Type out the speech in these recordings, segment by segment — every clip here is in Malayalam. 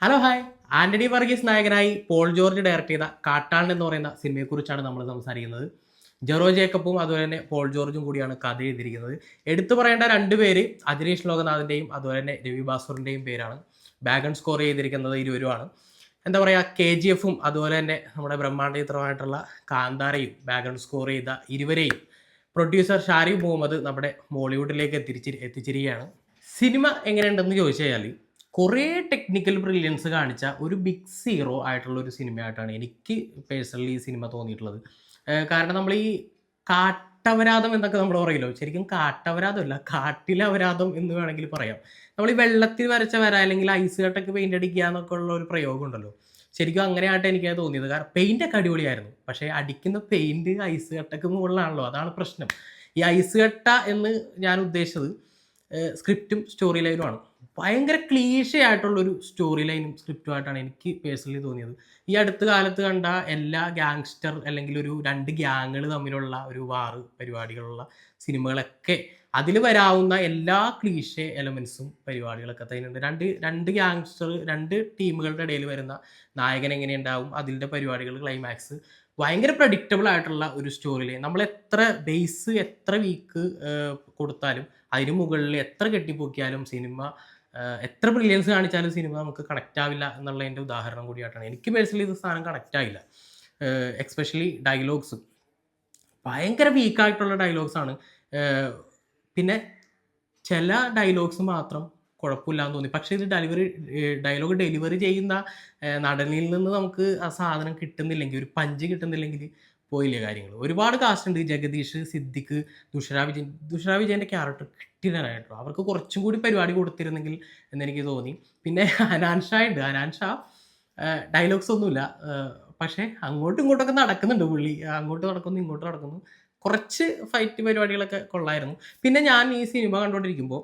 Hello hi. ആന്റണി വർഗീസ് നായകനായി പോൾ ജോർജ് ഡയറക്ട് ചെയ്ത കാട്ടാളൻ എന്ന് പറയുന്ന സിനിമയെക്കുറിച്ചാണ് നമ്മൾ സംസാരിക്കുന്നത്. ജെറോ ജേക്കബും അതുപോലെ തന്നെ പോൾ ജോർജും കൂടിയാണ് കഥ എഴുതിയിരിക്കുന്നത്. എടുത്തു പറയേണ്ട രണ്ട് പേര് അജനീഷ് ലോകനാഥിൻ്റെയും അതുപോലെ തന്നെ രവി ബാസുറിൻ്റെയും പേരാണ്. ബാക്ക്ഗ്രൗണ്ട് സ്കോർ ചെയ്തിരിക്കുന്നത് ഇരുവരുമാണ്. എന്താ പറയുക, കെ ജി എഫും അതുപോലെ തന്നെ നമ്മുടെ ബ്രഹ്മാണ്ഡ ചിത്രമായിട്ടുള്ള കാന്താരയും ബാക്ക്ഗ്രൗണ്ട് സ്കോർ ചെയ്ത ഇരുവരെയും പ്രൊഡ്യൂസർ ഷാരിഖ് മുഹമ്മദ് നമ്മുടെ മോളിവുഡിലേക്ക് എത്തിച്ചിരിക്കുകയാണ്. സിനിമ എങ്ങനെയുണ്ടെന്ന് ചോദിച്ചു കഴിഞ്ഞാൽ കുറേ ടെക്നിക്കൽ ബ്രില്യൻസ് കാണിച്ച ഒരു ബിഗ് സീറോ ആയിട്ടുള്ള ഒരു സിനിമയായിട്ടാണ് എനിക്ക് പേഴ്സണലി ഈ സിനിമ തോന്നിയിട്ടുള്ളത്. കാരണം നമ്മൾ ഈ കാട്ടപരാധം എന്നൊക്കെ നമ്മൾ പറയല്ലോ, ശരിക്കും കാട്ടപരാധമല്ല, കാട്ടിലെ അപരാധം എന്ന് വേണമെങ്കിൽ പറയാം. നമ്മൾ ഈ വെള്ളത്തിൽ വരച്ച വര അല്ലെങ്കിൽ ഐസ് കട്ടൊക്കെ പെയിന്റ് അടിക്കുക എന്നൊക്കെ ഉള്ള ഒരു പ്രയോഗം ഉണ്ടല്ലോ, ശരിക്കും അങ്ങനെയായിട്ട് എനിക്ക് തോന്നിയത്. കാരണം പെയിന്റ് ഒക്കെ അടിപൊളിയായിരുന്നു, പക്ഷേ അടിക്കുന്ന പെയിന്റ് ഐസ് കട്ടക്ക് മുകളിലാണല്ലോ, അതാണ് പ്രശ്നം. ഈ ഐസ് കട്ട എന്ന് ഞാൻ ഉദ്ദേശിച്ചത് സ്ക്രിപ്റ്റും സ്റ്റോറി ലൈനുമാണ്. ഭയങ്കര ക്ലീഷേ ആയിട്ടുള്ളൊരു സ്റ്റോറി ലൈനും സ്ക്രിപ്റ്റുമായിട്ടാണ് എനിക്ക് പേഴ്സണലി തോന്നിയത്. ഈ അടുത്ത കാലത്ത് കണ്ട എല്ലാ ഗ്യാങ്സ്റ്റർ അല്ലെങ്കിൽ ഒരു രണ്ട് ഗ്യാങ്ങുകൾ തമ്മിലുള്ള ഒരു വാറ് പരിപാടികളുള്ള സിനിമകളൊക്കെ അതിൽ വരാവുന്ന എല്ലാ ക്ലീഷേ എലമെൻസും പരിപാടികളൊക്കെ തന്നെയുണ്ട്. രണ്ട് രണ്ട് ഗ്യാങ്സ്റ്റർ, രണ്ട് ടീമുകളുടെ ഇടയിൽ വരുന്ന നായകൻ എങ്ങനെയുണ്ടാവും, അതിൻ്റെ പരിപാടികൾ, ക്ലൈമാക്സ്, ഭയങ്കര പ്രഡിക്റ്റബിൾ ആയിട്ടുള്ള ഒരു സ്റ്റോറി ലൈൻ. നമ്മൾ എത്ര ബേസ് എത്ര വീക്ക് കൊടുത്താലും അതിന് മുകളിൽ എത്ര കെട്ടിപ്പൊക്കിയാലും സിനിമ എത്ര ബ്രില്യൻസ് കാണിച്ചാലും സിനിമ നമുക്ക് കണക്റ്റ് ആവില്ല എന്നുള്ളതിൻ്റെ ഉദാഹരണം കൂടിയായിട്ടാണ് എനിക്ക് പേഴ്സണലി ഇത് സാധനം കണക്റ്റ് ആയില്ല. എക്സ്പെഷ്യലി ഡയലോഗ്സ് ഭയങ്കര വീക്കായിട്ടുള്ള ഡയലോഗ്സാണ്. പിന്നെ ചില ഡയലോഗ്സ് മാത്രം കുഴപ്പമില്ല എന്ന് തോന്നി. പക്ഷേ ഇത് ഡയലോഗ് ഡെലിവറി ചെയ്യുന്ന നടനിൽ നിന്ന് നമുക്ക് ആ സാധനം കിട്ടുന്നില്ലെങ്കിൽ, ഒരു പഞ്ച് കിട്ടുന്നില്ലെങ്കിൽ പോയില്ലേ കാര്യങ്ങൾ. ഒരുപാട് കാസ്റ്റ് ഉണ്ട്. ജഗദീഷ്, സിദ്ദിഖ്, ദുഷാ വിജയൻ്റെ ക്യാരക്ടർ കിട്ടിയതായിട്ടോ. അവർക്ക് കുറച്ചും കൂടി പരിപാടി കൊടുത്തിരുന്നെങ്കിൽ എന്നെനിക്ക് തോന്നി. പിന്നെ ഹനാൻ ഷാ ഉണ്ട്. ഹനാൻ ഷാ ഡയലോഗ്സ് ഒന്നുമില്ല, പക്ഷേ അങ്ങോട്ടും ഇങ്ങോട്ടൊക്കെ നടക്കുന്നുണ്ട് പുള്ളി. അങ്ങോട്ട് നടക്കുന്നു, ഇങ്ങോട്ട് നടക്കുന്നു. കുറച്ച് ഫൈറ്റ് പരിപാടികളൊക്കെ കൊള്ളായിരുന്നു. പിന്നെ ഞാൻ ഈ സിനിമ കണ്ടുകൊണ്ടിരിക്കുമ്പോൾ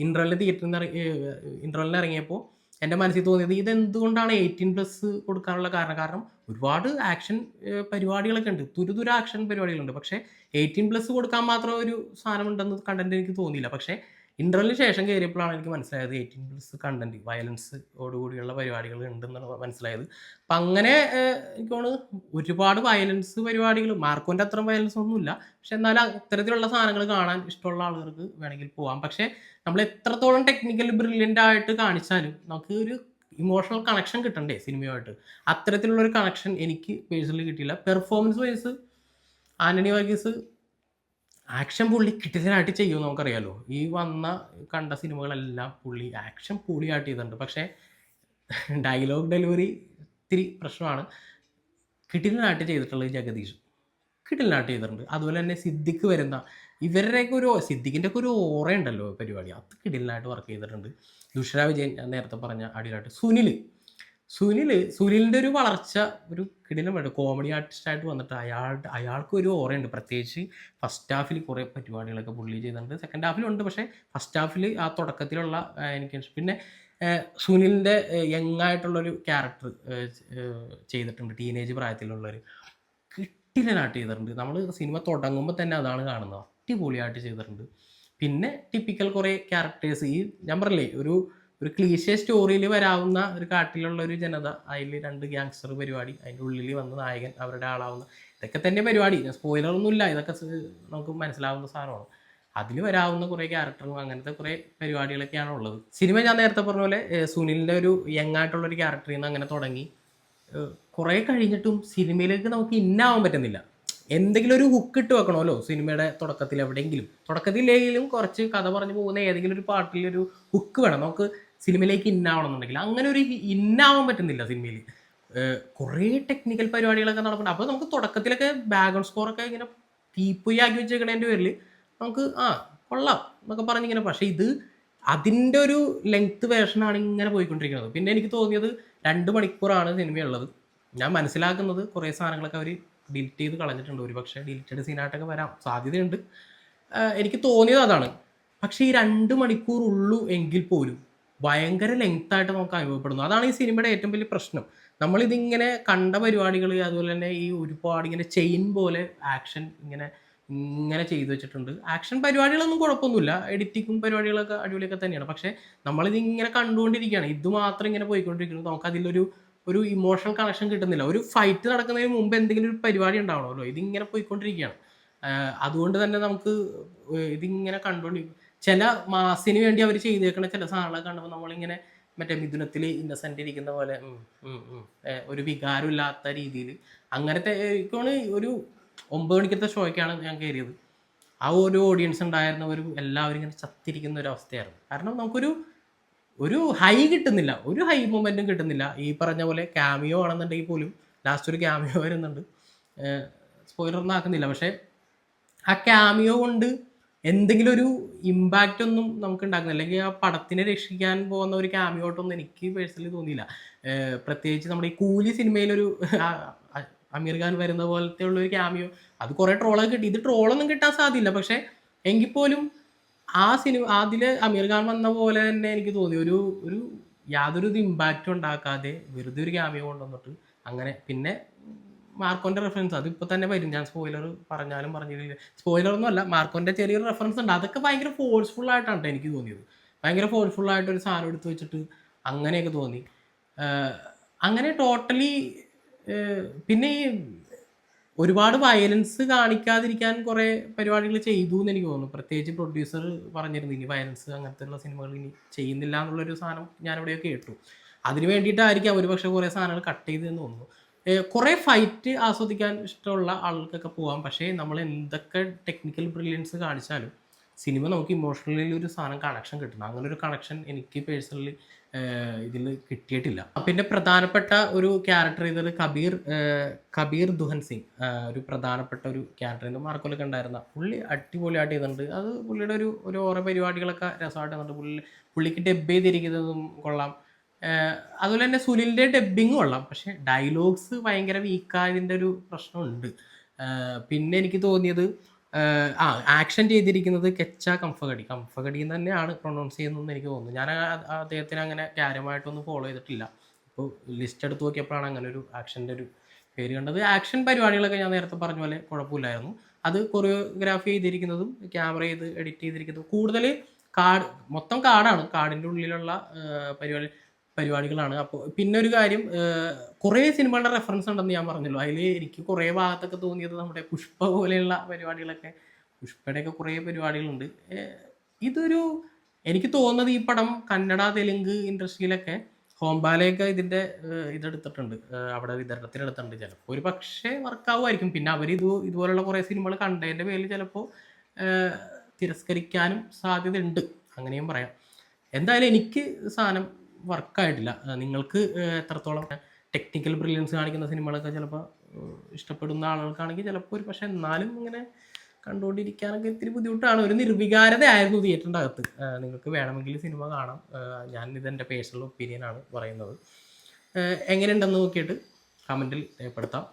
ഇൻ്റർവെല്ലിന് ഇറങ്ങിയപ്പോൾ എൻ്റെ മനസ്സിൽ തോന്നിയത് ഇതെന്തുകൊണ്ടാണ് 18+ കൊടുക്കാനുള്ള കാരണം ഒരുപാട് ആക്ഷൻ പരിപാടികളൊക്കെ ഉണ്ട്, തുരുതുര ആക്ഷൻ പരിപാടികളുണ്ട്. പക്ഷേ 18+ കൊടുക്കാൻ മാത്രം ഒരു സാധനമുണ്ടെന്ന് കണ്ടന്റ് എനിക്ക് തോന്നിയില്ല. പക്ഷേ ഇൻ്റർവെല്ലിന് ശേഷം കയറിയപ്പോഴാണ് എനിക്ക് മനസ്സിലായത് 18+ കണ്ടന്റ്, വയലൻസ് ഓടുകൂടിയുള്ള പരിപാടികൾ ഉണ്ടെന്നാണ് മനസ്സിലായത്. അപ്പം അങ്ങനെ എനിക്ക് തോന്നുന്നു ഒരുപാട് വയലൻസ് പരിപാടികൾ, മാർക്കോൻ്റെ അത്രയും വയലൻസ് ഒന്നുമില്ല, പക്ഷെ എന്നാലും അത്തരത്തിലുള്ള സാധനങ്ങൾ കാണാൻ ഇഷ്ടമുള്ള ആളുകൾക്ക് വേണമെങ്കിൽ പോവാം. പക്ഷേ നമ്മൾ എത്രത്തോളം ടെക്നിക്കൽ ബ്രില്യൻ്റ് ആയിട്ട് കാണിച്ചാലും നമുക്ക് ഒരു ഇമോഷണൽ കണക്ഷൻ കിട്ടണ്ടേ സിനിമയുമായിട്ട്. അത്തരത്തിലുള്ളൊരു കണക്ഷൻ എനിക്ക് പേഴ്സണലി കിട്ടിയില്ല. Performance wise Antony Varghese action പുള്ളി കിട്ടിയതിനായിട്ട് ചെയ്യുമെന്ന് നമുക്കറിയാലോ. ഈ കണ്ട സിനിമകളെല്ലാം പുള്ളി ആക്ഷൻ പൊളിയായിട്ട് ചെയ്തിട്ടുണ്ട്. പക്ഷേ ഡയലോഗ് ഡെലിവറി ഇത്തിരി പ്രശ്നമാണ്. കിടിലനായിട്ട് ചെയ്തിട്ടുള്ളത് ജഗദീഷ് കിടിലനായിട്ട് ചെയ്തിട്ടുണ്ട്. അതുപോലെ തന്നെ സിദ്ദിഖ് വരുന്ന ഇവരുടെയൊക്കെ ഒരു സിദ്ദിഖിൻ്റെ ഒക്കെ ഒരു ഓറയുണ്ടല്ലോ പരിപാടി, അത് കിടിലനായിട്ട് വർക്ക് ചെയ്തിട്ടുണ്ട്. ദുഷാ വിജയൻ ഞാൻ നേരത്തെ പറഞ്ഞ അടിയിലായിട്ട്. സുനിലിൻ്റെ ഒരു വളർച്ച ഒരു കിടിലമായിട്ട് കോമഡി ആർട്ടിസ്റ്റായിട്ട് വന്നിട്ട് അയാൾക്ക് ഒരു ഓറയുണ്ട്. പ്രത്യേകിച്ച് ഫസ്റ്റ് ഹാഫിൽ കുറേ പരിപാടികളൊക്കെ പുള്ളി ചെയ്തിട്ടുണ്ട്. സെക്കൻഡ് ഹാഫിലുണ്ട്, പക്ഷേ ഫസ്റ്റ് ഹാഫിൽ ആ തുടക്കത്തിലുള്ള എനിക്ക് പിന്നെ സുനിലിൻ്റെ യങ് ആയിട്ടുള്ളൊരു ക്യാരക്ടർ ചെയ്തിട്ടുണ്ട്. ടീനേജ് പ്രായത്തിലുള്ളൊരു കിടിലനായിട്ട് ചെയ്തിട്ടുണ്ട്. നമ്മൾ സിനിമ തുടങ്ങുമ്പോൾ തന്നെ അതാണ് കാണുന്നത്, അടിപൊളിയായിട്ട് ചെയ്തിട്ടുണ്ട്. പിന്നെ ടിപ്പിക്കൽ കുറേ ക്യാരക്ടേഴ്സ്, ഈ ഞാൻ പറഞ്ഞില്ലേ ഒരു ക്ലീശേ സ്റ്റോറിയിൽ വരാവുന്ന ഒരു കാട്ടിലുള്ള ഒരു ജനത, അതിൽ രണ്ട് ഗ്യാങ്സ്റ്റർ പരിപാടി, അതിൻ്റെ ഉള്ളിൽ വന്ന് നായകൻ അവരുടെ ആളാവുന്ന, ഇതൊക്കെ തന്നെ പരിപാടി. സ്പോയിലറൊന്നുമില്ല, ഇതൊക്കെ നമുക്ക് മനസ്സിലാവുന്ന സാധനമാണ്. അതിൽ വരാവുന്ന കുറേ ക്യാരക്ടറും അങ്ങനത്തെ കുറേ പരിപാടികളൊക്കെയാണ് ഉള്ളത്. സിനിമ ഞാൻ നേരത്തെ പറഞ്ഞ പോലെ സുനിലിൻ്റെ ഒരു യങ് ആയിട്ടുള്ളൊരു ക്യാരക്ടറിൽ നിന്ന് അങ്ങനെ തുടങ്ങി കുറേ കഴിഞ്ഞിട്ടും സിനിമയിലേക്ക് നമുക്ക് ഇന്നാവാൻ പറ്റുന്നില്ല. എന്തെങ്കിലും ഒരു ഹുക്ക് ഇട്ട് വെക്കണമല്ലോ സിനിമയുടെ തുടക്കത്തിൽ. തുടക്കത്തിലെങ്കിലും കുറച്ച് കഥ പറഞ്ഞു പോകുന്ന ഏതെങ്കിലും ഒരു പാട്ടിലൊരു ഹുക്ക് വേണം നമുക്ക് സിനിമയിലേക്ക് ഇന്നാവണമെന്നുണ്ടെങ്കിൽ. അങ്ങനെ ഒരു ഇന്നാവാൻ പറ്റുന്നില്ല സിനിമയിൽ. കുറേ ടെക്നിക്കൽ പരിപാടികളൊക്കെ നടക്കുന്നുണ്ട്. അപ്പോൾ നമുക്ക് തുടക്കത്തിലൊക്കെ ബാക്ക്ഗ്രൗണ്ട് സ്കോറൊക്കെ ഇങ്ങനെ തീപ്പൊയി ആക്കി വെച്ചേക്കണതിൻ്റെ പേരിൽ നമുക്ക് കൊള്ളാം എന്നൊക്കെ പറഞ്ഞിങ്ങനെ. പക്ഷേ ഇത് അതിൻ്റെ ഒരു ലെങ്ത് വേർഷനാണ് ഇങ്ങനെ പോയിക്കൊണ്ടിരിക്കുന്നത്. പിന്നെ എനിക്ക് തോന്നിയത് 2 മണിക്കൂറാണ് സിനിമയുള്ളത്. ഞാൻ മനസ്സിലാക്കുന്നത് കുറേ സാധനങ്ങളൊക്കെ അവർ ഡിലീറ്റ് ചെയ്ത് കളഞ്ഞിട്ടുണ്ട്. ഒരുപക്ഷെ ഡിലീറ്റഡ് സീനായിട്ടൊക്കെ വരാൻ സാധ്യതയുണ്ട്. എനിക്ക് തോന്നിയത് അതാണ്. പക്ഷേ ഈ 2 മണിക്കൂർ ഉള്ളൂ എങ്കിൽ പോലും ഭയങ്കര ലെങ്തായിട്ട് നമുക്ക് അനുഭവപ്പെടുന്നു. അതാണ് ഈ സിനിമയുടെ ഏറ്റവും വലിയ പ്രശ്നം. നമ്മളിതിങ്ങനെ കണ്ട പരിപാടികൾ, അതുപോലെ തന്നെ ഈ ഒരുപാട് ഇങ്ങനെ ചെയിൻ പോലെ ആക്ഷൻ ഇങ്ങനെ ഇങ്ങനെ ചെയ്തു വെച്ചിട്ടുണ്ട്. ആക്ഷൻ പരിപാടികളൊന്നും കുഴപ്പമൊന്നുമില്ല. എഡിറ്റിങ്ങും പരിപാടികളൊക്കെ അടിപൊളിയൊക്കെ തന്നെയാണ്. പക്ഷേ നമ്മളിതിങ്ങനെ കണ്ടുകൊണ്ടിരിക്കുകയാണ്. ഇത് മാത്രം ഇങ്ങനെ പോയിക്കൊണ്ടിരിക്കുന്നു. നമുക്കതിലൊരു ഇമോഷണൽ കണക്ഷൻ കിട്ടുന്നില്ല. ഒരു ഫൈറ്റ് നടക്കുന്നതിന് മുമ്പ് എന്തെങ്കിലും ഒരു പരിപാടി ഉണ്ടാവണമല്ലോ. ഇതിങ്ങനെ പോയിക്കൊണ്ടിരിക്കുകയാണ്. അതുകൊണ്ട് തന്നെ നമുക്ക് ഇതിങ്ങനെ കണ്ടുകൊണ്ടിരിക്കും. ചില മാസിന് വേണ്ടി അവർ ചെയ്തേക്കണ ചില സാധനങ്ങളൊക്കെ കാണുമ്പോൾ നമ്മളിങ്ങനെ മറ്റേ മിഥുനത്തിൽ ഇന്നസെന്റ് ഇരിക്കുന്ന പോലെ ഒരു വികാരമില്ലാത്ത രീതിയിൽ അങ്ങനത്തെ എനിക്കാണ് ഒരു 9 മണിക്കത്തെ ഷോയ്ക്കാണ് ഞാൻ കയറിയത്. ആ ഒരു ഓഡിയൻസ് ഉണ്ടായിരുന്നവരും എല്ലാവരും ഇങ്ങനെ ചത്തിരിക്കുന്ന ഒരു അവസ്ഥയായിരുന്നു. കാരണം ഒരു ഹൈ കിട്ടുന്നില്ല, ഒരു ഹൈ മൊമെന്റും കിട്ടുന്നില്ല. ഈ പറഞ്ഞ പോലെ ക്യാമിയോ ആണെന്നുണ്ടെങ്കിൽ പോലും ലാസ്റ്റ് ഒരു ക്യാമിയോ വരുന്നുണ്ട്. സ്പോയിലർ ഒന്നും ആക്കുന്നില്ല. പക്ഷേ ആ ക്യാമിയോ കൊണ്ട് എന്തെങ്കിലും ഒരു ഇമ്പാക്റ്റ് ഒന്നും നമുക്ക് ഉണ്ടാക്കുന്നില്ല. അല്ലെങ്കിൽ ആ പടത്തിനെ രക്ഷിക്കാൻ പോകുന്ന ഒരു ക്യാമിയോട്ടൊന്നും എനിക്ക് പേഴ്സണലി തോന്നിയില്ല. പ്രത്യേകിച്ച് നമ്മുടെ ഈ കൂലി സിനിമയിലൊരു അമീർ ഖാൻ വരുന്ന പോലത്തെ ഉള്ളൊരു ക്യാമിയോ, അത് കുറേ ട്രോളൊക്കെ കിട്ടി. ഇത് ട്രോളൊന്നും കിട്ടാൻ സാധ്യല്ല. പക്ഷേ എങ്കിൽ പോലും ആ സിനിമ അതിൽ അമീർ ഖാൻ വന്ന പോലെ തന്നെ എനിക്ക് തോന്നി. ഒരു യാതൊരു ഇത് ഇമ്പാക്റ്റും ഉണ്ടാക്കാതെ വെറുതെ ഒരു ക്യാമിയോ കൊണ്ടുവന്നിട്ട് അങ്ങനെ. പിന്നെ മാർക്കോന്റെ റെഫറൻസ് അതിപ്പോൾ തന്നെ വരും. ഞാൻ സ്പോയിലർ പറഞ്ഞാലും പറഞ്ഞില്ല, സ്പോയിലറൊന്നും അല്ല, മാർക്കോന്റെ ചെറിയൊരു റെഫറൻസ് ഉണ്ട്. അതൊക്കെ ഭയങ്കര ഫോഴ്സ്ഫുൾ ആയിട്ടാണ് എനിക്ക് തോന്നിയത്. ഭയങ്കര ഫോഴ്സ്ഫുൾ ആയിട്ടൊരു സാധനം എടുത്ത് വെച്ചിട്ട് അങ്ങനെയൊക്കെ തോന്നി. അങ്ങനെ ടോട്ടലി. പിന്നെ ഈ ഒരുപാട് വയലൻസ് കാണിക്കാതിരിക്കാൻ കുറേ പരിപാടികൾ ചെയ്തു എന്ന് എനിക്ക് തോന്നുന്നു. പ്രത്യേകിച്ച് പ്രൊഡ്യൂസർ പറഞ്ഞിരുന്നു ഇനി വയലൻസ് അങ്ങനത്തെ ഉള്ള സിനിമകൾ ഇനി ചെയ്യുന്നില്ല എന്നുള്ളൊരു സാധനം ഞാനിവിടെ കേട്ടു. അതിന് വേണ്ടിയിട്ടായിരിക്കാം ഒരുപക്ഷെ കുറേ സാധനങ്ങൾ കട്ട് ചെയ്തതെന്ന് തോന്നുന്നു. കുറേ ഫൈറ്റ് ആസ്വദിക്കാൻ ഇഷ്ടമുള്ള ആൾക്കൊക്കെ പോകാം. പക്ഷേ നമ്മൾ എന്തൊക്കെ ടെക്നിക്കൽ ബ്രില്യൻസ് കാണിച്ചാലും സിനിമ നമുക്ക് ഇമോഷണലി ഒരു സാധനം കണക്ഷൻ കിട്ടണം. അങ്ങനെ ഒരു കണക്ഷൻ എനിക്ക് പേഴ്സണലി ഇതിൽ കിട്ടിയിട്ടില്ല. പിന്നെ പ്രധാനപ്പെട്ട ഒരു ക്യാരക്ടർ ചെയ്തത് കബീർ ദുഹൻ സിംഗ്, ഒരു പ്രധാനപ്പെട്ട ഒരു ക്യാരക്ടറിൻ്റെ മാർക്കോലൊക്കെ ഉണ്ടായിരുന്ന പുള്ളി അടിപൊളിയായിട്ട് ചെയ്തിട്ടുണ്ട്. അത് പുള്ളിയുടെ ഒരു ഓരോ പരിപാടികളൊക്കെ രസമായിട്ട് പുള്ളിക്ക് ഡബ് ചെയ്തിരിക്കുന്നതും കൊള്ളാം. അതുപോലെ തന്നെ സുനിലിൻ്റെ ഡബ്ബിങ്ങും കൊള്ളാം. പക്ഷേ ഡയലോഗ്സ് ഭയങ്കര വീക്കായതിൻ്റെ ഒരു പ്രശ്നമുണ്ട്. പിന്നെ എനിക്ക് തോന്നിയത് ആക്ഷൻ ചെയ്തിരിക്കുന്നത് കെച്ച കംഫഗടി എന്ന് തന്നെയാണ് പ്രൊണൗൺസ് ചെയ്യുന്നതെന്ന് എനിക്ക് തോന്നുന്നു. ഞാൻ അദ്ദേഹത്തിന് അങ്ങനെ കാര്യമായിട്ടൊന്നും ഫോളോ ചെയ്തിട്ടില്ല. ഇപ്പോൾ ലിസ്റ്റ് എടുത്ത് നോക്കിയപ്പോഴാണ് അങ്ങനെ ഒരു ആക്ഷൻ്റെ ഒരു പേര് കണ്ടത്. ആക്ഷൻ പരിപാടികളൊക്കെ ഞാൻ നേരത്തെ പറഞ്ഞ പോലെ കുഴപ്പമില്ലായിരുന്നു. അത് കൊറിയോഗ്രാഫി ചെയ്തിരിക്കുന്നതും ക്യാമറ ചെയ്ത് എഡിറ്റ് ചെയ്തിരിക്കുന്നതും കൂടുതൽ മൊത്തം കാടാണ്, കാടിൻ്റെ ഉള്ളിലുള്ള പരിപാടികളാണ്. അപ്പോൾ പിന്നെ ഒരു കാര്യം, കുറേ സിനിമകളുടെ റെഫറൻസ് ഉണ്ടെന്ന് ഞാൻ പറഞ്ഞല്ലോ. അതിൽ എനിക്ക് കുറേ ഭാഗത്തൊക്കെ തോന്നിയത് നമ്മുടെ പുഷ്പ പോലെയുള്ള പരിപാടികളൊക്കെ, പുഷ്പയുടെയൊക്കെ കുറേ പരിപാടികളുണ്ട്. എനിക്ക് തോന്നുന്നത് ഈ പടം കന്നഡ തെലുങ്ക് ഇൻഡസ്ട്രിയിലൊക്കെ ഹോംബാലയൊക്കെ ഇതിൻ്റെ ഇതെടുത്തിട്ടുണ്ട്, അവിടെ വിതരണത്തിനെടുത്തിട്ടുണ്ട്. ചിലപ്പോൾ ഒരു പക്ഷേ വർക്കാവുമായിരിക്കും. പിന്നെ ഇതുപോലുള്ള കുറേ സിനിമകൾ കണ്ടതിൻ്റെ പേരിൽ ചിലപ്പോൾ തിരസ്കരിക്കാനും സാധ്യതയുണ്ട്, അങ്ങനെയും പറയാം. എന്തായാലും എനിക്ക് സാധനം വർക്കായിട്ടില്ല. നിങ്ങൾക്ക് എത്രത്തോളം ടെക്നിക്കൽ ബ്രില്യൻസ് കാണിക്കുന്ന സിനിമകളൊക്കെ ചിലപ്പോൾ ഇഷ്ടപ്പെടുന്ന ആളുകൾക്കാണെങ്കിൽ ചിലപ്പോൾ ഒരു പക്ഷേ എന്നാലും ഇങ്ങനെ കണ്ടുകൊണ്ടിരിക്കാനൊക്കെ ഇത്തിരി ബുദ്ധിമുട്ടാണ്. ഒരു നിർവികാരതയായിരുന്നു തിയേറ്ററിൻ്റെ അകത്ത്. നിങ്ങൾക്ക് വേണമെങ്കിൽ സിനിമ കാണാം. ഇതെൻ്റെ പേഴ്സണൽ ഒപ്പീനിയനാണ് പറയുന്നത്. എങ്ങനെയുണ്ടെന്ന് നോക്കിയിട്ട് കമൻറ്റിൽ രേഖപ്പെടുത്താം.